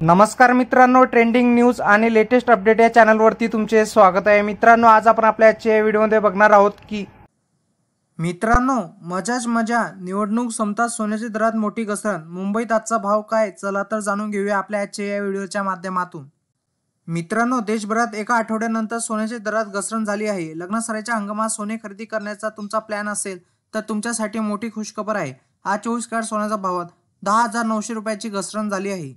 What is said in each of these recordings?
नमस्कार मित्रांनो, trending news आणि लेटेस्ट अपडेट या चॅनलवरती तुमचे स्वागत आहे। मित्रांनो, आज आपण आपल्या आजच्या व्हिडिओमध्ये बघणार आहोत की मित्रांनो, मजाच मजा, निवडणूक संपताच सोन्याच्या दरात मोठी घसरण। मुंबईत आजचा भाव काय, चला तर जाणून घेऊया आपल्या आजच्या या व्हिडिओच्या माध्यमातून। मित्रांनो, देशभरात एका आठवड्यानंतर सोन्याच्या दरात घसरण झाली आहे। लग्न सराईच्या हंगामात सोने खरेदी करण्याचा तुमचा प्लॅन असेल तर तुमच्यासाठी मोठी खुशखबर आहे। आज 24 कॅरेट सोन्याच्या भावात 10,900 रुपयाची घसरण झाली आहे।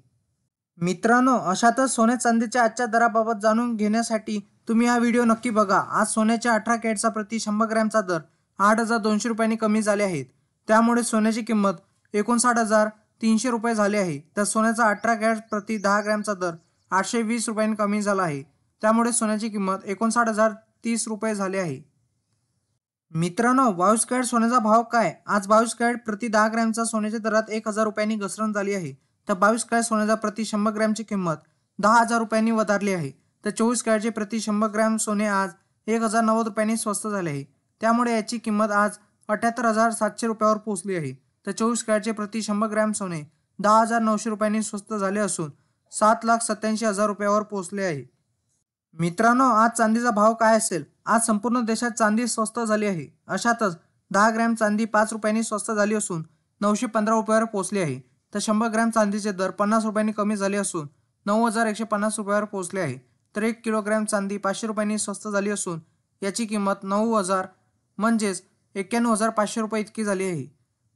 मित्रांनो, अशातच सोने चांदीच्या आजच्या दराबाबत जाणून घेण्यासाठी तुम्ही हा व्हिडिओ नक्की बघा। आज सोन्याच्या 18 कॅरेटचा प्रति 100 ग्रॅमचा दर 8,200 रुपयांनी कमी झाले आहेत। त्यामुळे सोन्याची किंमत 59,300 रुपये झाली आहे। तर सोन्याचा 18 कॅरेट प्रति 10 ग्रॅमचा दर 820 रुपयांनी कमी झाला आहे। त्यामुळे सोन्याची किंमत 59,030 रुपये झाली आहे। मित्रांनो, 22 कॅरेट सोन्याचा भाव काय? आज 22 कॅरेट प्रति 10 ग्रॅमचा सोन्याच्या दरात 1,000 रुपयांनी घसरण झाली आहे। तर 22 कॅरेट सोन्याचा प्रति 100 ग्रॅमची किंमत 10,000 रुपयांनी वधारली आहे। तर 24 कॅरेटचे प्रति 100 ग्रॅम सोने आज 1,090 रुपयांनी स्वस्त झाले आहे। त्यामुळे याची किंमत आज 78,700 रुपयावर पोहोचली आहे। तर 24 कॅरेटचे प्रति 100 ग्रॅम सोने 10,900 रुपयांनी स्वस्त झाले असून 7,87,000 रुपयावर पोहोचले आहे। मित्रांनो, आज चांदीचा भाव काय असेल? आज संपूर्ण देशात चांदी स्वस्त झाली आहे। अशातच 10 ग्रॅम चांदी 5 रुपयांनी स्वस्त झाली असून 915 रुपयावर पोहोचली आहे। तर 100 ग्रॅम चांदीचे दर 50 रुपयांनी कमी झाले असून 9,150 रुपयावर पोहोचले आहे। तर 1 किलोग्रॅम चांदी 500 रुपयांनी स्वस्त झाली असून याची किंमत 9,000 म्हणजेच 91,500 रुपये इतकी झाली आहे।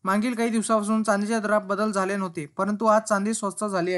मागील काही दिवसापासून चांदीच्या दरात बदल झाले नव्हते, परंतु आज चांदी स्वस्त झाली आहे।